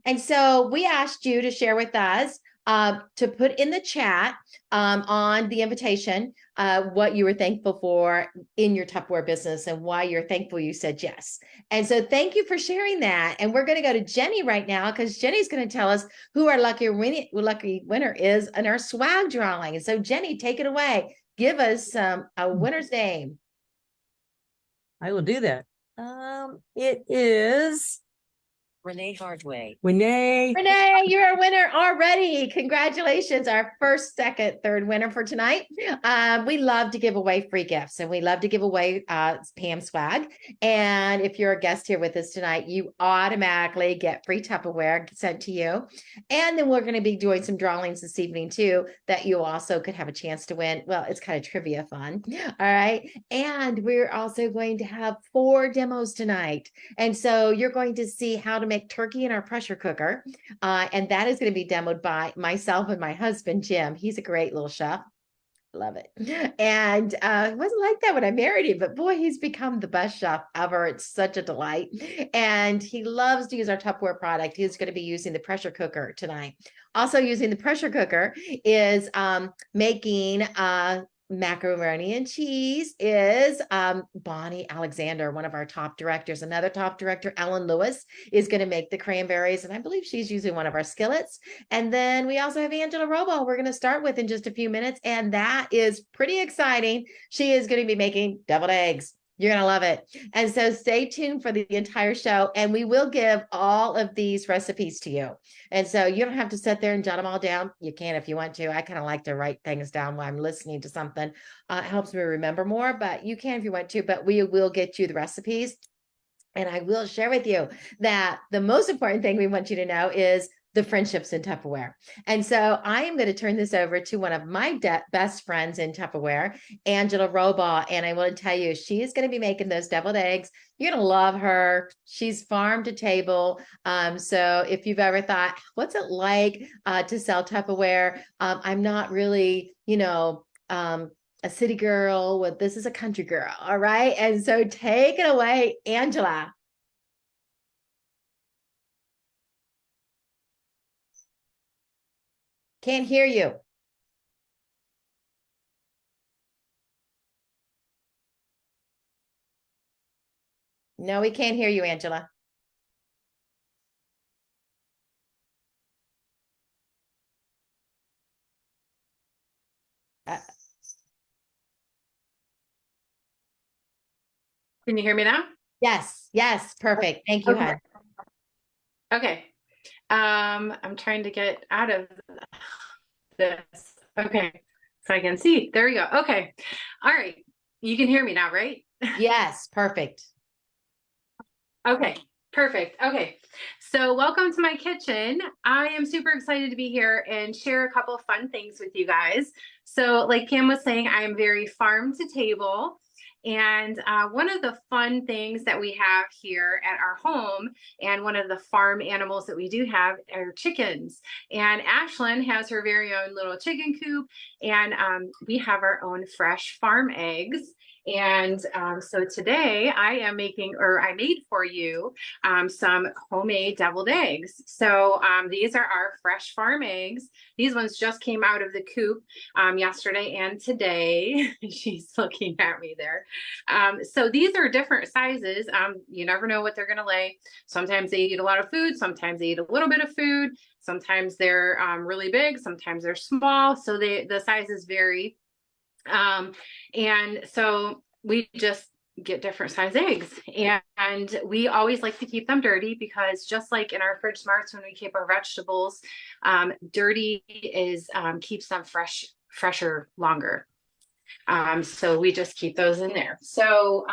And so we asked you to share with us, to put in the chat, on the invitation, what you were thankful for in your Tupperware business and why you're thankful you said yes. And so thank you for sharing that. And we're going to go to Jenny right now because Jenny's going to tell us who our lucky winner is in our swag drawing. And so Jenny, take it away. Give us a winner's name. I will do that. It is Renee Hardway. Renee, you're a winner already. Congratulations. Our first, second, third winner for tonight. We love to give away free gifts and we love to give away Pam swag. And if you're a guest here with us tonight, you automatically get free Tupperware sent to you. And then we're going to be doing some drawings this evening too, that you also could have a chance to win. Well, it's kind of trivia fun. All right. And we're also going to have 4 demos tonight. And so you're going to see how to make turkey in our pressure cooker. And that is going to be demoed by myself and my husband, Jim. He's a great little chef. Love it. And it wasn't like that when I married him, but boy, he's become the best chef ever. It's such a delight. And he loves to use our Tupperware product. He's going to be using the pressure cooker tonight. Also using the pressure cooker is making macaroni and cheese is Bonnie Alexander, one of our top directors. Another top director, Ellen Lewis, is going to make the cranberries, and I believe she's using one of our skillets. And then we also have Angela Robo we're going to start with in just a few minutes, and that is pretty exciting. She is going to be making deviled eggs. You're going to love it. And so stay tuned for the entire show, and we will give all of these recipes to you. And so you don't have to sit there and jot them all down. You can if you want to. I kind of like to write things down while I'm listening to something. It helps me remember more, but you can if you want to. But we will get you the recipes. And I will share with you that the most important thing we want you to know is the friendships in Tupperware. And so I am going to turn this over to one of my best friends in Tupperware, Angela Robaugh. And I want to tell you, she is going to be making those deviled eggs. You're going to love her. She's farm to table. So if you've ever thought, what's it like to sell Tupperware? I'm not really, a city girl. Well, this is a country girl. All right. And so take it away, Angela. Can't hear you. No, we can't hear you, Angela. Can you hear me now? Yes, perfect. Thank you, okay. Okay. I'm trying to get out of this. Okay. So I can see. There we go. Okay. All right. You can hear me now, right? Yes, perfect. Okay. Perfect. Okay. So welcome to my kitchen. I am super excited to be here and share a couple of fun things with you guys. So like Pam was saying, I am very farm to table. And one of the fun things that we have here at our home, and one of the farm animals that we do have, are chickens. And Ashlyn has her very own little chicken coop, and we have our own fresh farm eggs. And so today I made for you some homemade deviled eggs. So these are our fresh farm eggs. These ones just came out of the coop yesterday and today. She's looking at me there. So these are different sizes. You never know what they're going to lay. Sometimes they eat a lot of food. Sometimes they eat a little bit of food. Sometimes they're really big. Sometimes they're small. So the sizes vary. And so we just get different size eggs, and we always like to keep them dirty because just like in our fridge smarts, when we keep our vegetables, dirty is keeps them fresher longer. So we just keep those in there. So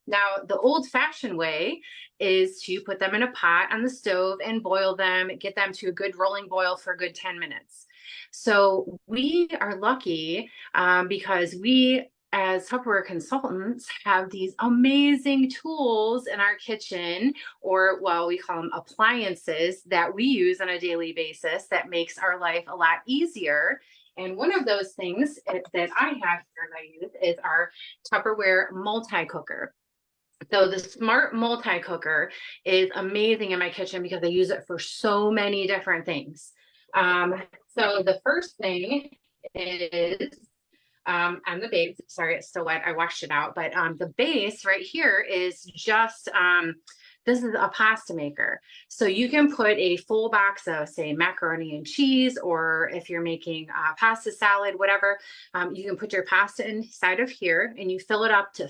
now the old fashioned way is to put them in a pot on the stove and boil them, get them to a good rolling boil for a good 10 minutes. So we are lucky because we, as Tupperware consultants, have these amazing tools in our kitchen, or well, we call them appliances, that we use on a daily basis that makes our life a lot easier. And one of those things that I have here that I use is our Tupperware multi-cooker. So the smart multi-cooker is amazing in my kitchen because I use it for so many different things. So the first thing is on the base. Sorry, it's still wet. I washed it out, but the base right here is just this is a pasta maker. So you can put a full box of, say, macaroni and cheese, or if you're making pasta salad, whatever, you can put your pasta inside of here and you fill it up to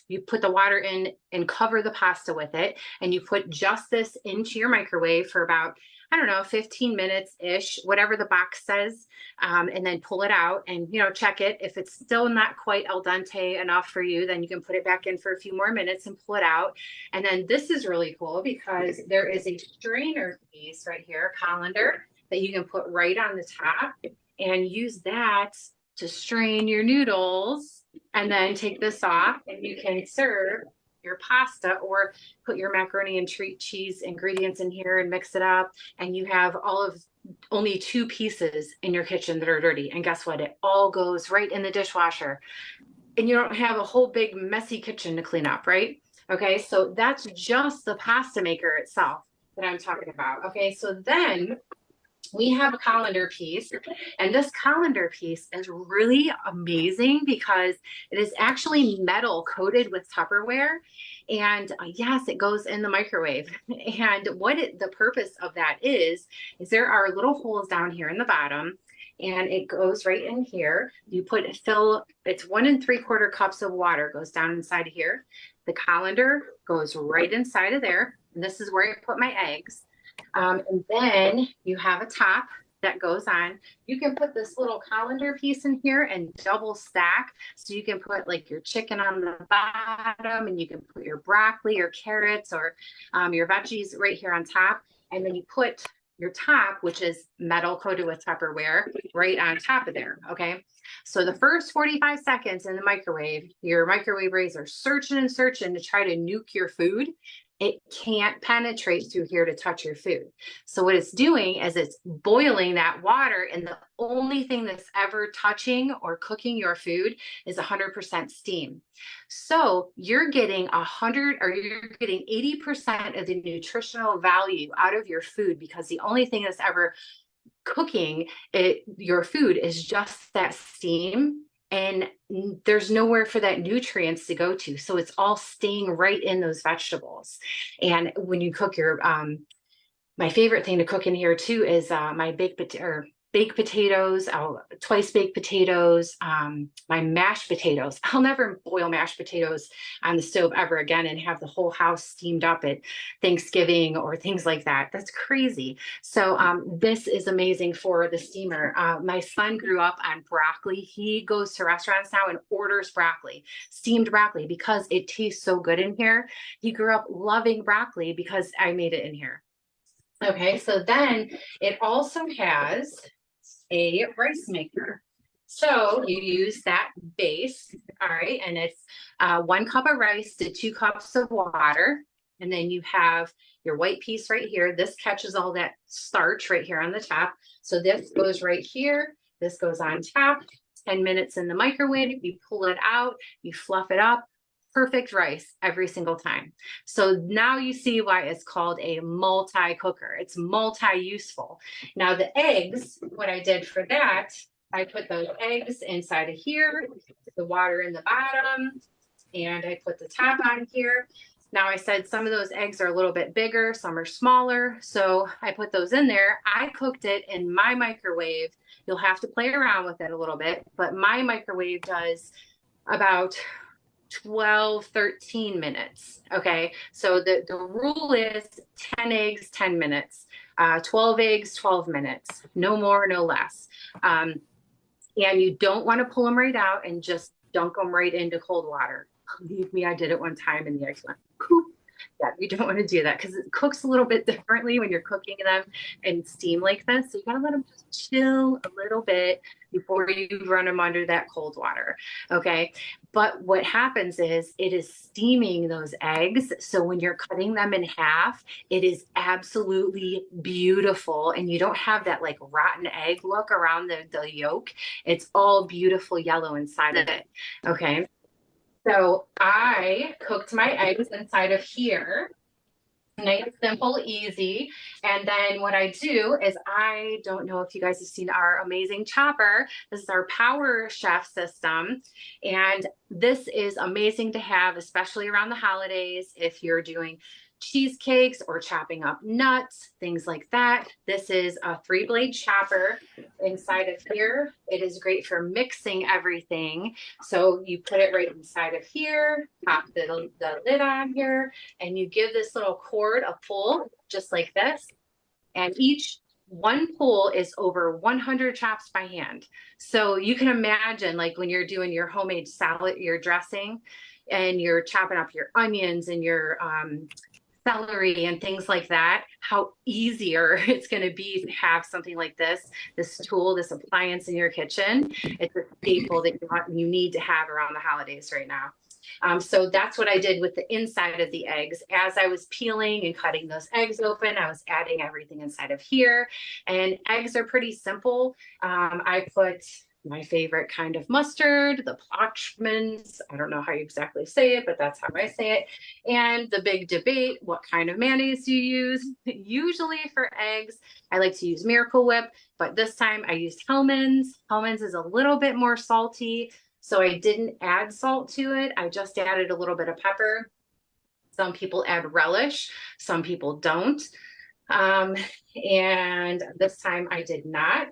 you put the water in and cover the pasta with it, and you put just this into your microwave for about, I don't know, 15 minutes ish, whatever the box says, and then pull it out and, you know, check it. If it's still not quite al dente enough for you, then you can put it back in for a few more minutes and pull it out. And then this is really cool because there is a strainer piece right here, a colander, that you can put right on the top and use that to strain your noodles, and then take this off and you can serve your pasta or put your macaroni and cheese ingredients in here and mix it up. And you have only 2 pieces in your kitchen that are dirty. And guess what? It all goes right in the dishwasher. And you don't have a whole big messy kitchen to clean up, right? Okay, so that's just the pasta maker itself that I'm talking about. Okay, so then we have a colander piece, and this colander piece is really amazing because it is actually metal coated with Tupperware. And yes, it goes in the microwave. And the purpose of that is there are little holes down here in the bottom, and it goes right in here. You it's 1 3/4 cups of water goes down inside of here. The colander goes right inside of there. And this is where I put my eggs. And then you have a top that goes on. You can put this little colander piece in here and double stack. So you can put like your chicken on the bottom, and you can put your broccoli or carrots or your veggies right here on top. And then you put your top, which is metal coated with Tupperware, right on top of there. Okay. So the first 45 seconds in the microwave, your microwave rays are searching and searching to try to nuke your food. It can't penetrate through here to touch your food. So what it's doing is it's boiling that water, and the only thing that's ever touching or cooking your food is 100% steam. So you're getting 80% of the nutritional value out of your food, because the only thing that's ever cooking your food is just that steam, and there's nowhere for that nutrients to go to. So it's all staying right in those vegetables. And when you cook your, my favorite thing to cook in here too is my baked potatoes, twice baked potatoes, my mashed potatoes. I'll never boil mashed potatoes on the stove ever again and have the whole house steamed up at Thanksgiving or things like that. That's crazy. So this is amazing for the steamer. My son grew up on broccoli. He goes to restaurants now and orders broccoli, steamed broccoli, because it tastes so good in here. He grew up loving broccoli because I made it in here. Okay, so then it also has a rice maker. So you use that base, all right, and it's 1 cup of rice to 2 cups of water. And then you have your white piece right here. This catches all that starch right here on the top. So this goes right here. This goes on top. 10 minutes in the microwave. You pull it out, you fluff it up. Perfect rice every single time. So now you see why it's called a multi-cooker. It's multi-useful. Now the eggs, what I did for that, I put those eggs inside of here, the water in the bottom, and I put the top on here. Now I said some of those eggs are a little bit bigger, some are smaller. So I put those in there. I cooked it in my microwave. You'll have to play around with it a little bit, but my microwave does about 12, 13 minutes. Okay. So the rule is 10 eggs, 10 minutes, 12 eggs, 12 minutes, no more, no less. And you don't want to pull them right out and just dunk them right into cold water. Believe me, I did it one time and the eggs went poof. Yeah, you don't want to do that because it cooks a little bit differently when you're cooking them in steam like this. So you got to let them just chill a little bit before you run them under that cold water. Okay. But what happens is it is steaming those eggs. So when you're cutting them in half, it is absolutely beautiful. And you don't have that like rotten egg look around the yolk. It's all beautiful yellow inside of it. Okay. So I cooked my eggs inside of here. Nice, simple, easy. And then what I do is, I don't know if you guys have seen our amazing chopper. This is our Power Chef system. And this is amazing to have, especially around the holidays, if you're doing cheesecakes or chopping up nuts, things like that. This is a 3-blade chopper inside of here. It is great for mixing everything. So you put it right inside of here, pop the lid on here, and you give this little cord a pull, just like this. And each one pull is over 100 chops by hand. So you can imagine, like when you're doing your homemade salad, your dressing, and you're chopping up your onions and your celery and things like that, how easier it's going to be to have something like this tool, this appliance in your kitchen. It's a staple that you need to have around the holidays right now. So that's what I did with the inside of the eggs. As I was peeling and cutting those eggs open, I was adding everything inside of here. And eggs are pretty simple. I put my favorite kind of mustard, the Plochmans. I don't know how you exactly say it, but that's how I say it. And the big debate, what kind of mayonnaise you use. Usually for eggs, I like to use Miracle Whip, but this time I used Hellmann's. Hellmann's is a little bit more salty, so I didn't add salt to it. I just added a little bit of pepper. Some people add relish, some people don't. And this time I did not.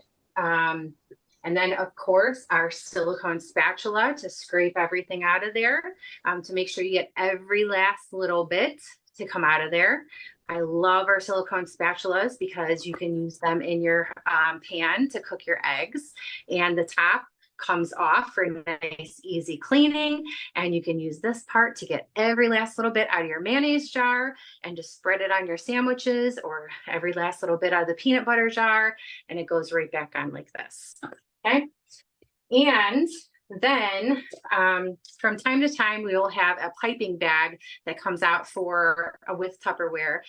And then, of course, our silicone spatula to scrape everything out of there, to make sure you get every last little bit to come out of there. I love our silicone spatulas because you can use them in your pan to cook your eggs. And the top comes off for nice, easy cleaning. And you can use this part to get every last little bit out of your mayonnaise jar and just spread it on your sandwiches, or every last little bit out of the peanut butter jar. And it goes right back on like this. Okay. And then from time to time, we will have a piping bag that comes out for with Tupperware.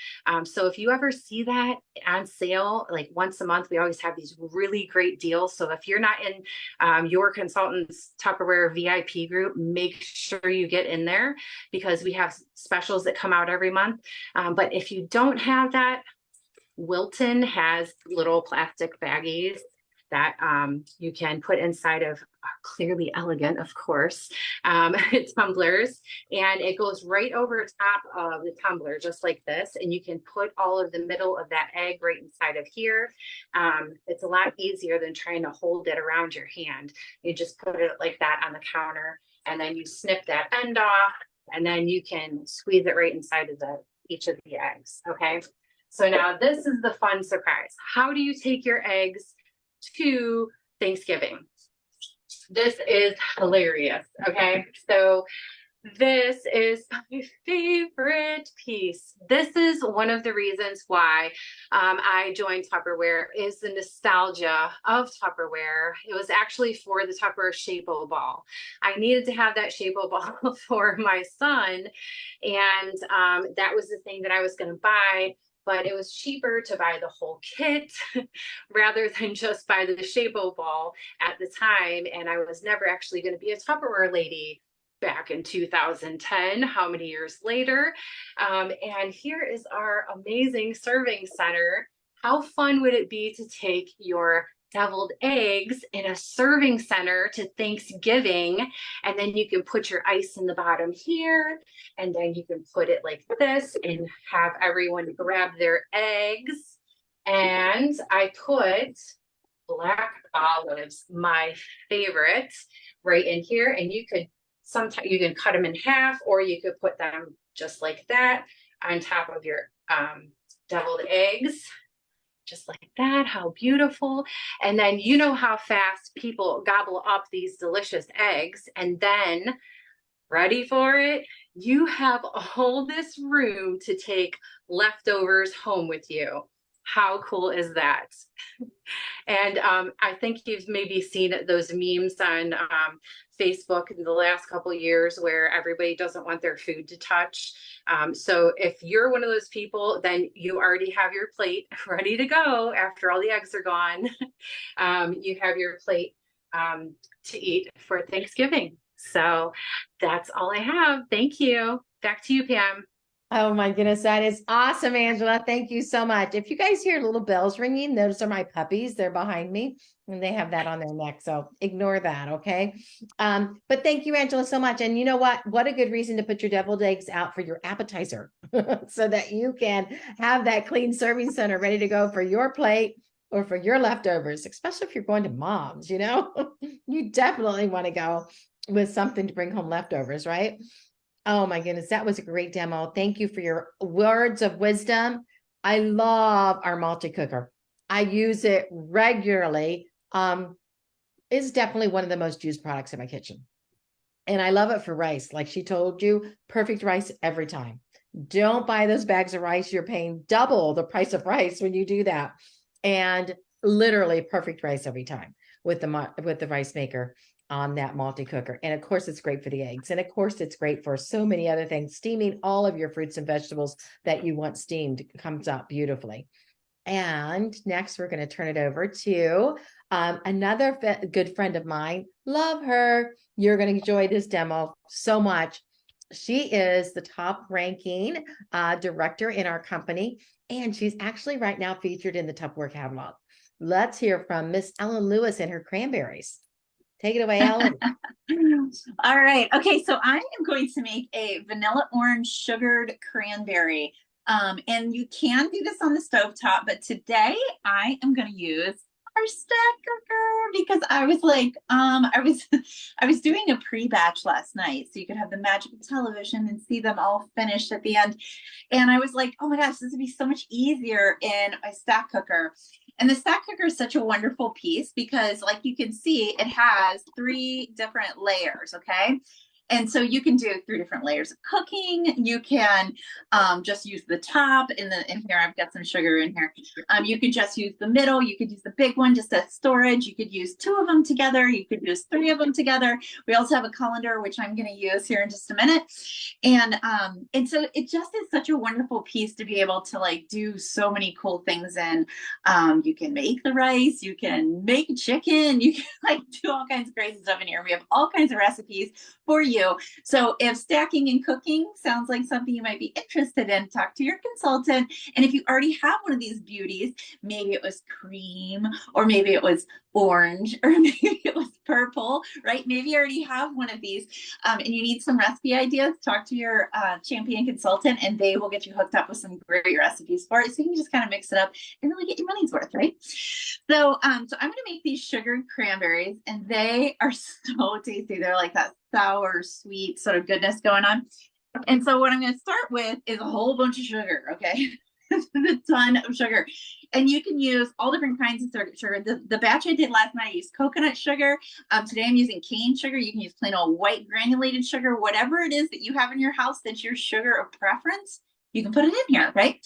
So if you ever see that on sale, like once a month, we always have these really great deals. So if you're not in your consultant's Tupperware VIP group, make sure you get in there, because we have specials that come out every month. But if you don't have that, Wilton has little plastic baggies that you can put inside of Clearly Elegant, of course, tumblers, and it goes right over top of the tumbler, just like this. And you can put all of the middle of that egg right inside of here. It's a lot easier than trying to hold it around your hand. You just put it like that on the counter, and then you snip that end off, and then you can squeeze it right inside of each of the eggs. Okay. So now this is the fun surprise. How do you take your eggs to Thanksgiving? This is hilarious. Okay, so this is my favorite piece. This is one of the reasons why I joined Tupperware, is the nostalgia of Tupperware. It was actually for the Tupperware Shape-O ball. I needed to have that Shape-O ball for my son, and that was the thing that I was going to buy. But it was cheaper to buy the whole kit rather than just buy the Shape-O ball at the time. And I was never actually going to be a Tupperware lady back in 2010, how many years later. And here is our amazing serving center. How fun would it be to take your deviled eggs in a serving center to Thanksgiving, and then you can put your ice in the bottom here, and then you can put it like this and have everyone grab their eggs. And I put black olives, my favorite, right in here. And you could sometimes you can cut them in half, or you could put them just like that on top of your deviled eggs. Just like that. How beautiful. And then you know how fast people gobble up these delicious eggs. And then, ready for it, you have all this room to take leftovers home with you. How cool is that? And I think you've maybe seen those memes on Facebook in the last couple of years where everybody doesn't want their food to touch. So if you're one of those people, then you already have your plate ready to go after all the eggs are gone. You have your plate to eat for Thanksgiving. So that's all I have. Thank you. Back to you, Pam. Oh my goodness, that is awesome, Angela. Thank you so much. If you guys hear little bells ringing, those are my puppies. They're behind me and they have that on their neck. So ignore that. Okay. But thank you, Angela, so much. And you know what? What a good reason to put your deviled eggs out for your appetizer so that you can have that clean serving center ready to go for your plate or for your leftovers, especially if you're going to mom's, you definitely want to go with something to bring home leftovers, right? Oh my goodness, that was a great demo. Thank you for your words of wisdom. I love our multi-cooker. I use it regularly. It's definitely one of the most used products in my kitchen. And I love it for rice. Like she told you, perfect rice every time. Don't buy those bags of rice. You're paying double the price of rice when you do that. And literally perfect rice every time with the rice maker on that multi-cooker. And of course, it's great for the eggs. And of course, it's great for so many other things. Steaming all of your fruits and vegetables that you want steamed comes out beautifully. And next, we're going to turn it over to another good friend of mine. Love her. You're going to enjoy this demo so much. She is the top ranking director in our company, and she's actually right now featured in the Tupperware catalog. Let's hear from Miss Ellen Lewis and her cranberries. Take it away, Ellen. All right. Okay. So I am going to make a vanilla orange sugared cranberry. And you can do this on the stovetop, but today I am going to use our stack cooker because I was like, I was doing a pre-batch last night so you could have the magic of television and see them all finished at the end. And I was like, oh my gosh, this would be so much easier in a stack cooker. And the stack cooker is such a wonderful piece because like you can see, it has 3 different layers. Okay. And so you can do 3 different layers of cooking. You can just use the top in here. I've got some sugar in here. You could just use the middle. You could use the big one just as storage. You could use 2 of them together. You could use 3 of them together. We also have a colander, which I'm going to use here in just a minute. And so it just is such a wonderful piece to be able to like do so many cool things in. You can make the rice. You can make chicken. You can like do all kinds of crazy stuff in here. We have all kinds of recipes for you. So if stacking and cooking sounds like something you might be interested in, talk to your consultant. And if you already have one of these beauties, maybe it was cream, or maybe it was orange, or maybe it was purple, right? Maybe you already have one of these and you need some recipe ideas, talk to your champion consultant and they will get you hooked up with some great recipes for it. So you can just kind of mix it up and really get your money's worth, right? So I'm going to make these sugared cranberries and they are so tasty. They're like that sour, sweet sort of goodness going on. And so what I'm going to start with is a whole bunch of sugar, okay? A ton of sugar. And you can use all different kinds of sugar. The batch I did last night, I used coconut sugar. Today I'm using cane sugar. You can use plain old white granulated sugar, whatever it is that you have in your house that's your sugar of preference. You can put it in here, right?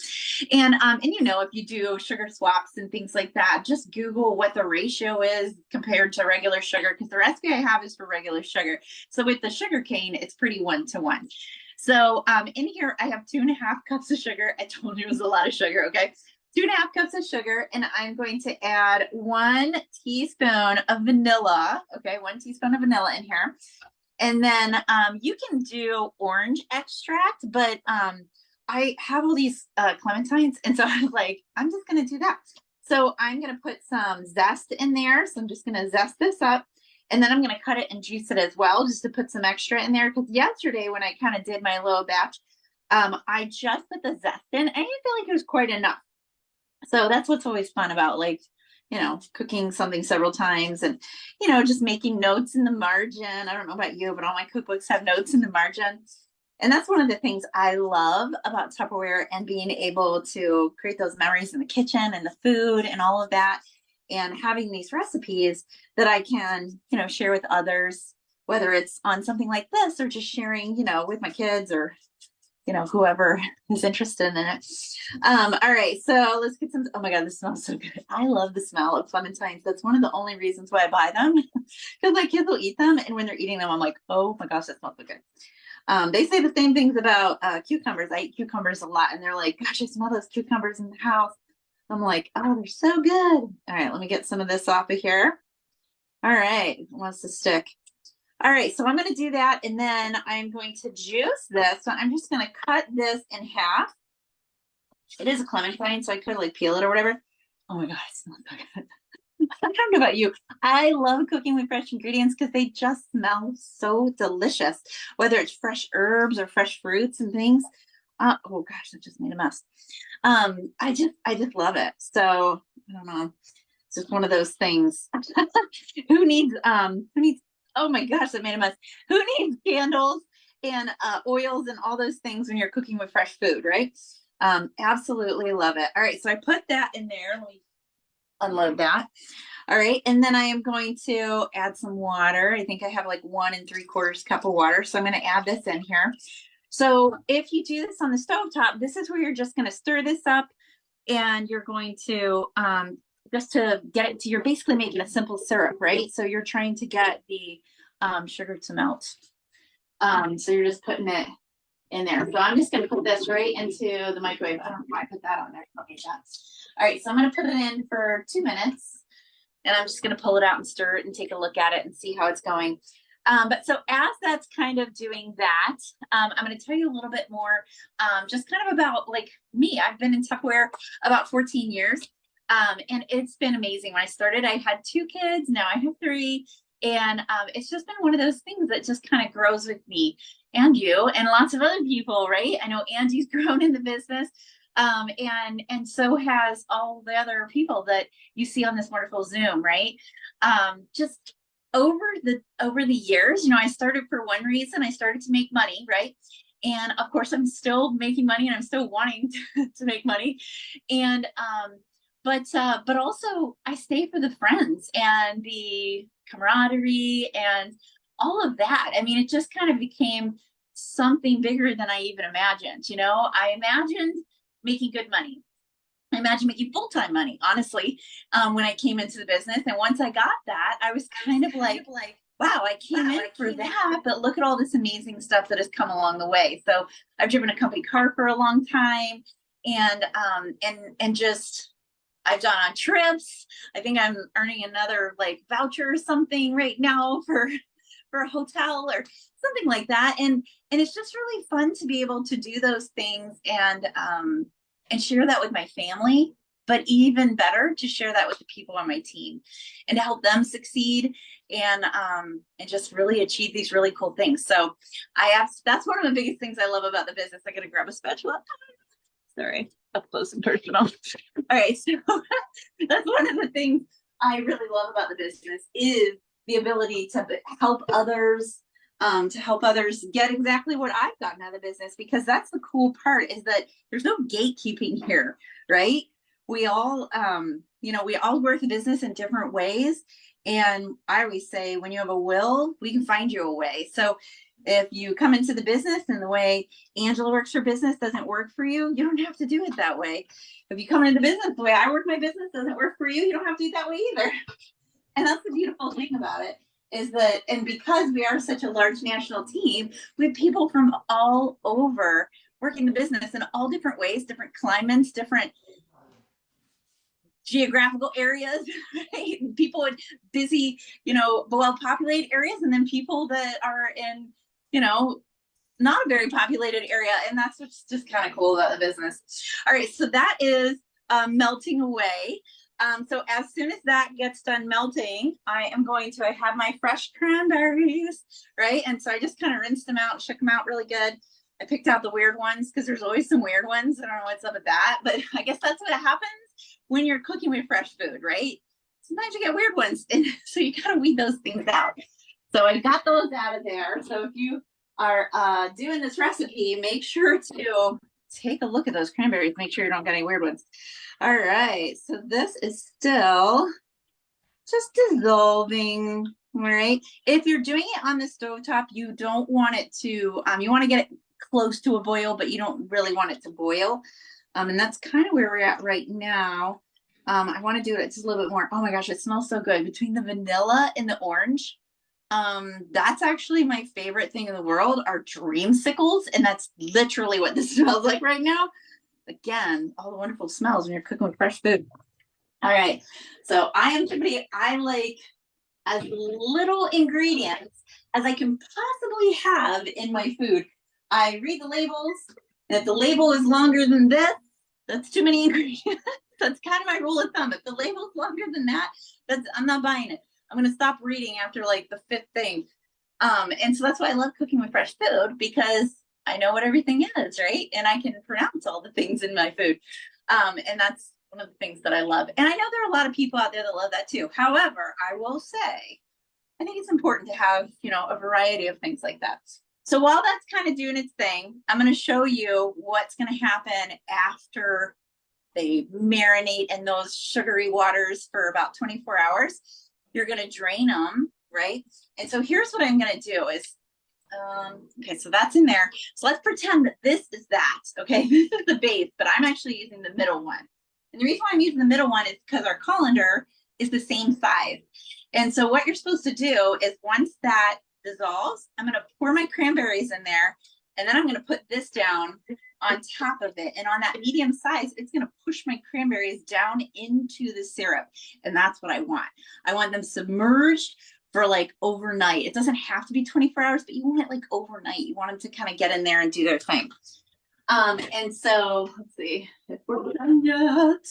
And if you do sugar swaps and things like that, just Google what the ratio is compared to regular sugar, because the recipe I have is for regular sugar. So with the sugar cane, it's pretty 1-to-1. So in here, I have 2.5 cups of sugar. I told you it was a lot of sugar, okay? 2.5 cups of sugar, and I'm going to add 1 teaspoon of vanilla, okay? 1 teaspoon of vanilla in here. And then you can do orange extract, but I have all these clementines, and so I was like, I'm just going to do that. So I'm going to put some zest in there. So I'm just going to zest this up, and then I'm going to cut it and juice it as well, just to put some extra in there. Because yesterday when I kind of did my little batch, I just put the zest in, and I didn't feel like it was quite enough. So that's what's always fun about cooking something several times and, just making notes in the margin. I don't know about you, but all my cookbooks have notes in the margin. And that's one of the things I love about Tupperware and being able to create those memories in the kitchen and the food and all of that, and having these recipes that I can, share with others, whether it's on something like this or just sharing, with my kids or, whoever is interested in it. All right, so let's get some. Oh my God, this smells so good. I love the smell of clementines. That's one of the only reasons why I buy them, because my kids will eat them. And when they're eating them, I'm like, oh my gosh, that smells so good. They say the same things about cucumbers. I eat cucumbers a lot, and they're like, gosh, I smell those cucumbers in the house. I'm like, oh, they're so good. All right, let me get some of this off of here. All right, it wants to stick. All right, so I'm going to do that, and then I'm going to juice this. So I'm just going to cut this in half. It is a clementine, so I could like peel it or whatever. Oh my God, it smells so good. I don't know about you. I love cooking with fresh ingredients because they just smell so delicious, whether it's fresh herbs or fresh fruits and things. Oh gosh, I just made a mess. I just love it. So I don't know. It's just one of those things. Who needs, oh my gosh, I made a mess. Who needs candles and oils and all those things when you're cooking with fresh food, right? Absolutely love it. All right, so I put that in there. Let me unload that. All right, and then I am going to add some water. I think I have like 1 3/4 cup of water. So I'm going to add this in here. So if you do this on the stovetop, this is where you're just going to stir this up, and you're going to just to get it to, you're basically making a simple syrup, right? So you're trying to get the sugar to melt. So you're just putting it in there. So I'm just going to put this right into the microwave. I don't know why I put that on there. Okay, shots. All right, so I'm going to put it in for 2 minutes, and I'm just going to pull it out and stir it and take a look at it and see how it's going. But so as that's kind of doing that, I'm going to tell you a little bit more, just kind of about like me. I've been in Tupperware about 14 years, and it's been amazing. When I started, I had 2 kids. Now I have 3. And it's just been one of those things that just kind of grows with me and you and lots of other people, right? I know Angie's grown in the business, and so has all the other people that you see on this wonderful Zoom, right? Just over the years, you know, I started for one reason. I started to make money, right? And of course, I'm still making money, and I'm still wanting to make money, and but also I stay for the friends and the camaraderie and all of that. I mean, it just kind of became something bigger than I even imagined. You know, I imagined making good money. I imagined making full-time money, honestly, when I came into the business. And once I got that, I was kind of like, wow, I came in for that, but look at all this amazing stuff that has come along the way. So I've driven a company car for a long time, and just I've gone on trips. I think I'm earning another like voucher or something right now for a hotel or something like that. And it's just really fun to be able to do those things and share that with my family, but even better to share that with the people on my team and to help them succeed and just really achieve these really cool things. So that's one of the biggest things I love about the business. I gotta grab a spatula. Sorry, up close and personal. All right, so that's one of the things I really love about the business is the ability to help others, get exactly what I've gotten out of the business, because that's the cool part is that there's no gatekeeping here, right? We all, we all work the business in different ways. And I always say, when you have a will, we can find you a way. So if you come into the business and the way Angela works her business doesn't work for you, you don't have to do it that way. If you come into business the way I work my business doesn't work for you, you don't have to do it that way either. And that's the beautiful thing about it is that, and because we are such a large national team, we have people from all over working the business in all different ways, different climates, different geographical areas, right? People in busy, well-populated areas, and then people that are in, not a very populated area. And that's what's just kind of cool about the business. All right, so that is melting away. So as soon as that gets done melting, I have my fresh cranberries, right? And so I just kind of rinsed them out, shook them out really good. I picked out the weird ones because there's always some weird ones. I don't know what's up with that, but I guess that's what happens when you're cooking with fresh food, right? Sometimes you get weird ones, and so you gotta weed those things out. So I got those out of there. So if you are doing this recipe, make sure to take a look at those cranberries. Make sure you don't get any weird ones. All right, so this is still just dissolving. All right, if you're doing it on the stovetop, you don't want it to, you want to get it close to a boil, but you don't really want it to boil. And that's kind of where we're at right now. I want to do it just a little bit more. Oh my gosh, it smells so good between the vanilla and the orange. That's actually my favorite thing in the world are dreamsicles, and that's literally what this smells like right now. Again, all the wonderful smells when you're cooking with fresh food. All right, so I am somebody, I as little ingredients as I can possibly have in my food. I read the labels, and if the label is longer than this, that's too many ingredients. That's kind of my rule of thumb. If the label's longer than that, I'm not buying it. I'm gonna stop reading after like the 5th thing. And so that's why I love cooking with fresh food, because I know what everything is, right? And I can pronounce all the things in my food. And that's one of the things that I love. And I know there are a lot of people out there that love that too. However, I will say, I think it's important to have, a variety of things like that. So while that's kind of doing its thing, I'm going to show you what's going to happen after they marinate in those sugary waters for about 24 hours. You're going to drain them, right? And so here's what I'm going to do is, okay, so that's in there. So let's pretend that this is that, okay? This is the base, but I'm actually using the middle one. And the reason why I'm using the middle one is because our colander is the same size. And so what you're supposed to do is once that dissolves, I'm going to pour my cranberries in there, and then I'm going to put this down on top of it. And on that medium size, it's going to push my cranberries down into the syrup. And that's what I want. I want them submerged for like overnight. It doesn't have to be 24 hours, but you want it like overnight. You want them to kind of get in there and do their thing. And so let's see if we're done yet.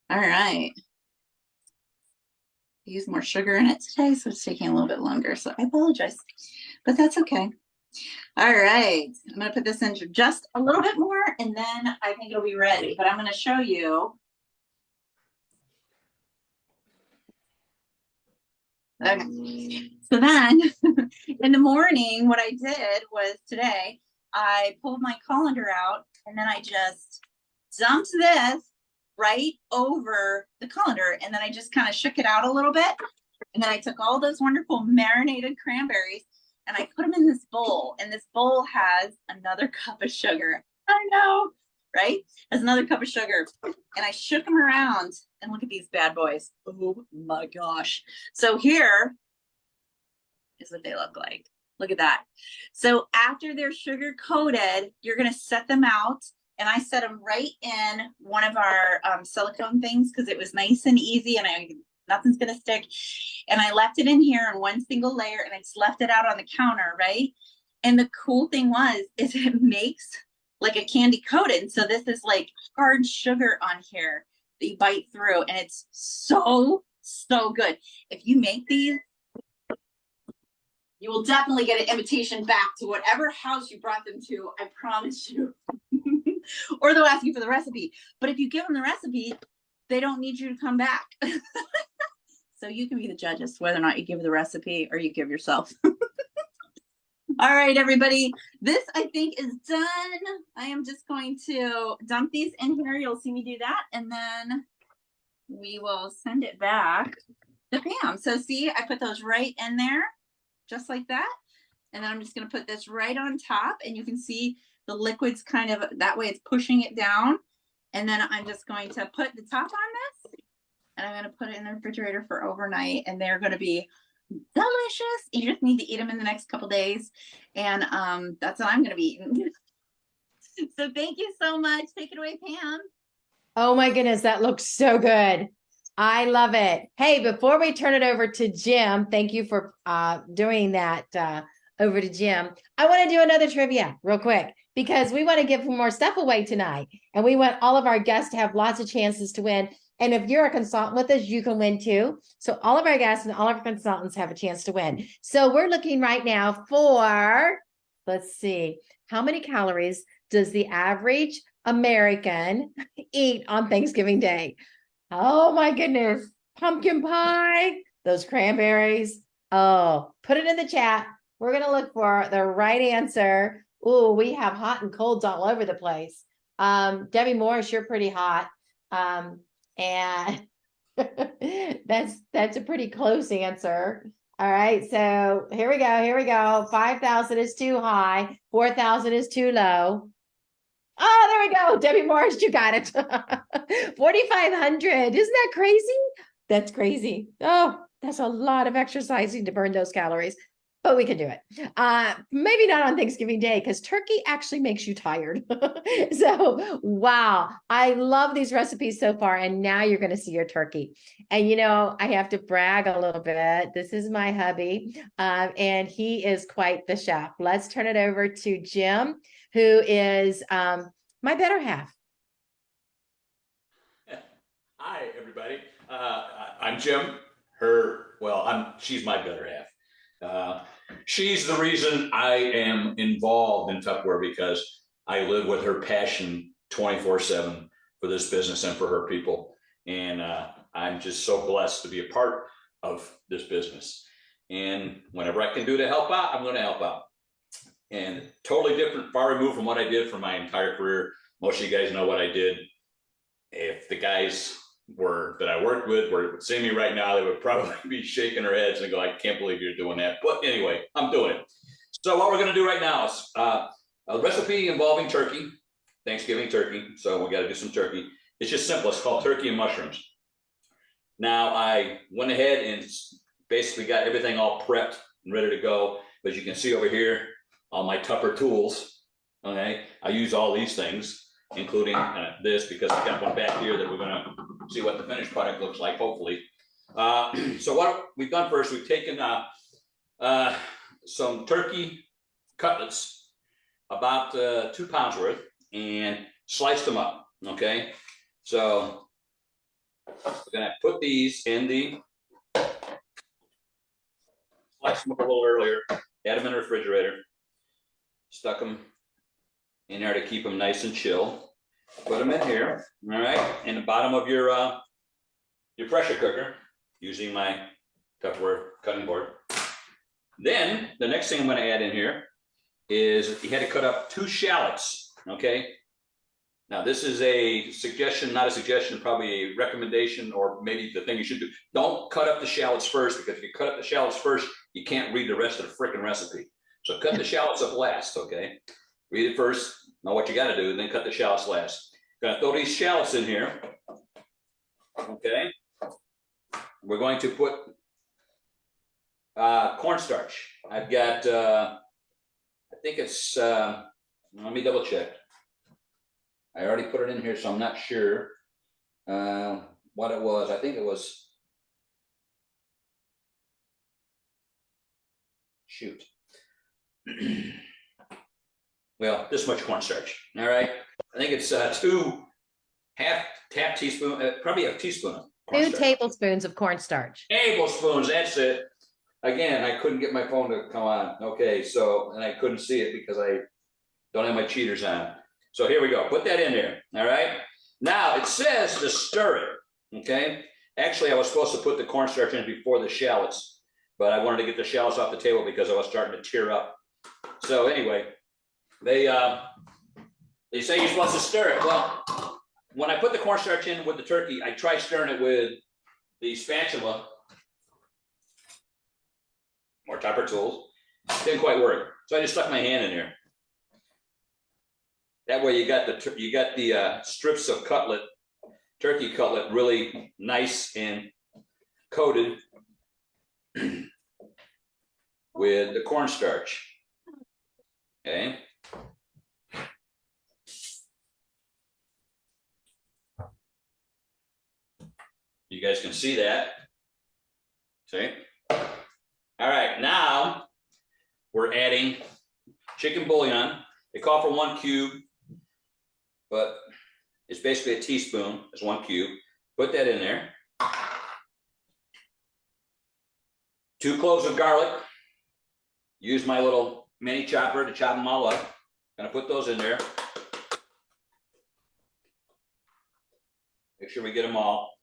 All right. I used more sugar in it today, so it's taking a little bit longer. So I apologize, but that's okay. All right. I'm going to put this in just a little bit more, and then I think it'll be ready. But I'm going to show you. Okay. So then in the morning, what I did was today, I pulled my colander out, and then I just dumped this right over the colander, and then I just kind of shook it out a little bit. And then I took all those wonderful marinated cranberries and I put them in this bowl, and this bowl has another cup of sugar. I know, right? Has another cup of sugar. And I shook them around, and look at these bad boys. Oh my gosh. So here is what they look like. Look at that. So after they're sugar coated, you're going to set them out. And I set them right in one of our silicone things because it was nice and easy, and nothing's going to stick. And I left it in here in one single layer, and I just left it out on the counter, right? And the cool thing is it makes like a candy coated. So this is like hard sugar on here that you bite through, and it's so, so good. If you make these, you will definitely get an invitation back to whatever house you brought them to. I promise you. Or they'll ask you for the recipe. But if you give them the recipe, they don't need you to come back. So you can be the judge as to whether or not you give the recipe or you give yourself. All right, everybody. This, I think, is done. I am just going to dump these in here. You'll see me do that. And then we will send it back to Pam. So see, I put those right in there, just like that. And then I'm just going to put this right on top. And you can see the liquid's kind of, that way it's pushing it down. And then I'm just going to put the top on this, and I'm going to put it in the refrigerator for overnight, and they're going to be delicious. You just need to eat them in the next couple days. And that's what I'm going to be eating. So thank you so much. Take it away, Pam. Oh my goodness, that looks so good. I love it. Hey, before we turn it over to Jim, thank you for doing that over to Jim. I want to do another trivia real quick because we want to give more stuff away tonight. And we want all of our guests to have lots of chances to win. And if you're a consultant with us, you can win too. So all of our guests and all of our consultants have a chance to win. So we're looking right now for, let's see, how many calories does the average American eat on Thanksgiving Day? Oh my goodness. Pumpkin pie, those cranberries. Oh, put it in the chat. We're going to look for the right answer. Oh, we have hot and colds all over the place. Debbie Morris, you're pretty hot. And that's a pretty close answer. All right. So here we go. Here we go. 5,000 is too high. 4,000 is too low. Oh, there we go. Debbie Morris, you got it. 4,500. Isn't that crazy? That's crazy. Oh, that's a lot of exercising to burn those calories. but we can do it. Maybe not on Thanksgiving Day because turkey actually makes you tired. So, wow, I love these recipes so far. And now you're going to see your turkey. And, I have to brag a little bit. This is my hubby, and he is quite the chef. Let's turn it over to Jim, who is my better half. Hi, everybody. I'm Jim. She's my better half. She's the reason I am involved in Tupperware because I live with her passion 24/7 for this business and for her people. And I'm just so blessed to be a part of this business. And whenever I can do to help out, I'm going to help out. And totally different, far removed from what I did for my entire career. Most of you guys know what I did. If the guys that I worked with would see me right now, they would probably be shaking their heads and go, I can't believe you're doing that. But anyway, I'm doing it. So what we're going to do right now is a recipe involving turkey, Thanksgiving turkey. So we got to do some turkey. It's just simple. It's called turkey and mushrooms. Now I went ahead and basically got everything all prepped and ready to go. But you can see over here, all my Tupper tools. Okay, I use all these things, including this, because I got one back here that we're going to see what the finished product looks like, hopefully. So what we've done first, we've taken some turkey cutlets, about 2 pounds worth, and sliced them up. Okay, so we're going to put these in the, sliced them up a little earlier, add them in the refrigerator, stuck them in there to keep them nice and chill. Put them in here, all right, in the bottom of your pressure cooker, using my Tupperware cutting board. Then the next thing I'm going to add in here is you had to cut up 2 shallots. Okay, now this is a suggestion, not a suggestion, probably a recommendation, or maybe the thing you should do. Don't cut up the shallots first, because if you cut up the shallots first, you can't read the rest of the freaking recipe. So cut the shallots up last. Okay, read it first, know what you got to do, and then cut the shallots last. Gonna throw these shallots in here. Okay, we're going to put cornstarch. I've got I think it's let me double check. I already put it in here, so I'm not sure what it was. I think it was, shoot, well, this much cornstarch. All right, I think it's 2 half teaspoon, probably a teaspoon of 2 tablespoons of cornstarch. Tablespoons, that's it. Again, I couldn't get my phone to come on. Okay, so, and I couldn't see it because I don't have my cheaters on. So here we go. Put that in there. All right. Now it says to stir it. Okay. Actually, I was supposed to put the cornstarch in before the shallots, but I wanted to get the shallots off the table because I was starting to tear up. So anyway, they say you're supposed to stir it. Well, when I put the cornstarch in with the turkey, I tried stirring it with the spatula or Tupper tools. Didn't quite work. So I just stuck my hand in there. That way you got the strips of turkey cutlet, really nice and coated with the cornstarch. Okay. You guys can see that. See? All right, now we're adding chicken bouillon. They call for 1 cube, but it's basically a teaspoon. It's 1 cube. Put that in there. 2 cloves of garlic. Use my little mini chopper to chop them all up. Gonna put those in there. Make sure we get them all.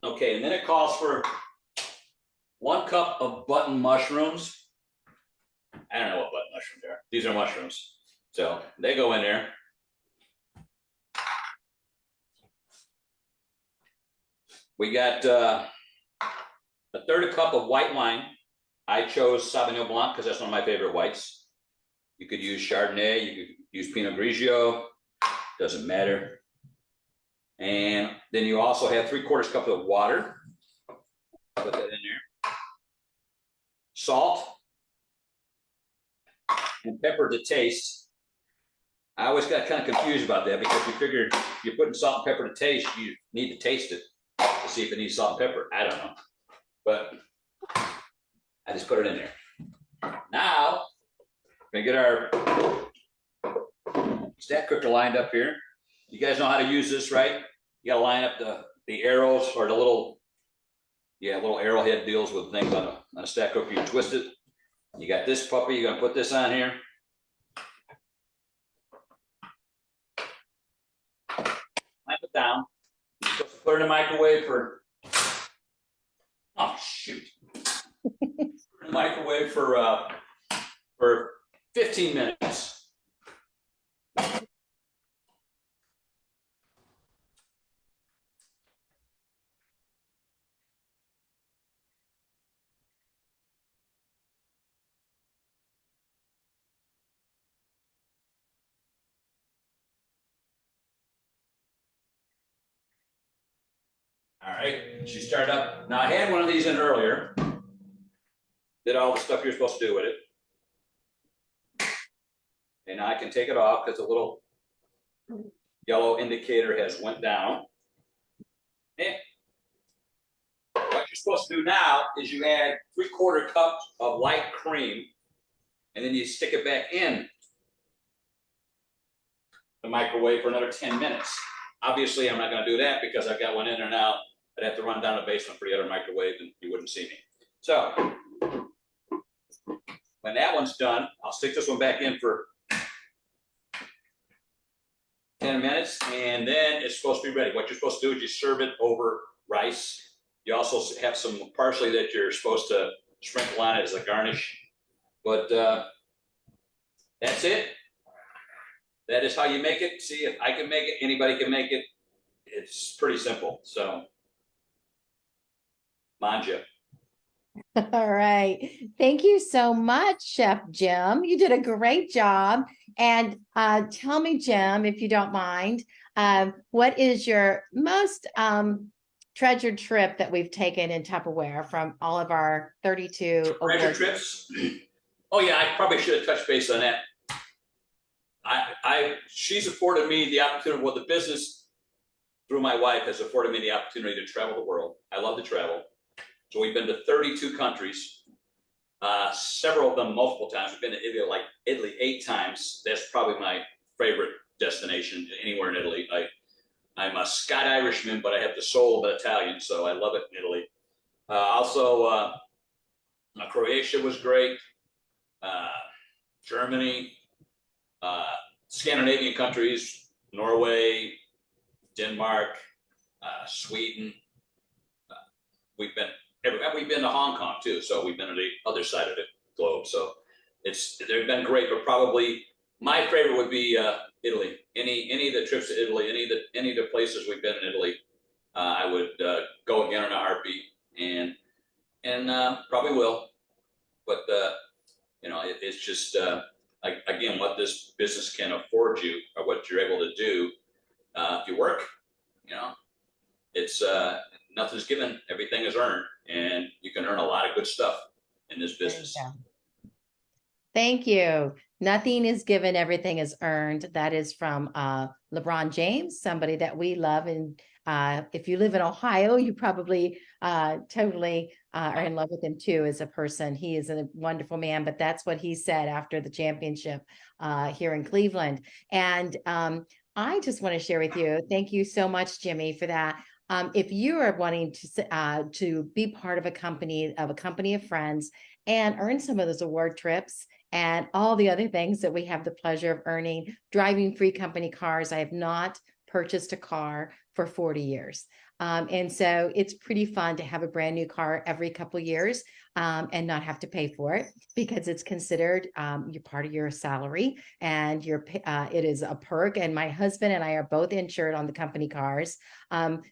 Okay, and then it calls for 1 cup of button mushrooms. I don't know what button mushrooms are. These are mushrooms. So they go in there. We got a 1/3 cup of white wine. I chose Sauvignon Blanc because that's one of my favorite whites. You could use Chardonnay, you could use Pinot Grigio, doesn't matter. And then you also have 3/4 cup of water. Put that in there. Salt and pepper to taste. I always got kind of confused about that because we figured you're putting salt and pepper to taste, you need to taste it to see if it needs salt and pepper. I don't know. But I just put it in there. Now, we're gonna get our stack cooker lined up here. You guys know how to use this, right? You gotta line up the arrows or the little arrowhead deals with things on a stack cooker. You twist it. You got this puppy, you're gonna put this on here. Clamp it down. Put it in the microwave for, oh shoot. Put it in the microwave for 15 minutes. All right, she started up. Now I had one of these in earlier. Did all the stuff you're supposed to do with it. And now I can take it off because the little yellow indicator has went down. And what you're supposed to do now is you add 3/4 cup of light cream, and then you stick it back in the microwave for another 10 minutes. Obviously, I'm not going to do that because I've got one in there now. I'd have to run down the basement for the other microwave and you wouldn't see me. So when that one's done, I'll stick this one back in for 10 minutes and then it's supposed to be ready. What you're supposed to do is you serve it over rice. You also have some parsley that you're supposed to sprinkle on it as a garnish. But that's it. That is how you make it. See, if I can make it, anybody can make it. It's pretty simple. So, manja. All right. Thank you so much, Chef Jim. You did a great job. And tell me, Jim, if you don't mind, what is your most treasured trip that we've taken in Tupperware from all of our 32 Treasure awards? trips? Oh, yeah, I probably should have touched base on that. She's afforded me the opportunity, well, the business through my wife has afforded me the opportunity to travel the world. I love to travel. So we've been to 32 countries, several of them multiple times. We've been to Italy 8 times. That's probably my favorite destination anywhere in Italy. I'm a Scot Irishman, but I have the soul of an Italian, so I love it in Italy. Also, Croatia was great. Germany, Scandinavian countries, Norway, Denmark, Sweden. We've been to Hong Kong too, so we've been to the other side of the globe. So they've been great, but probably my favorite would be Italy. Any of the trips to Italy, any of the places we've been in Italy, I would go again in a heartbeat, and probably will. But it's just again, what this business can afford you, or what you're able to do if you work. It's nothing's given, everything is earned, and you can earn a lot of good stuff in this business. Thank you. Nothing is given, everything is earned. That is from LeBron James, somebody that we love. And if you live in Ohio, you probably totally are in love with him too as a person. He is a wonderful man, but that's what he said after the championship here in Cleveland. And I just want to share with you, thank you so much, Jimmy, for that. If you are wanting to be part of a company of friends and earn some of those award trips and all the other things that we have the pleasure of earning, driving free company cars. I have not purchased a car for 40 years. And so it's pretty fun to have a brand new car every couple years and not have to pay for it because it's considered you're part of your salary and it is a perk. And my husband and I are both insured on the company cars.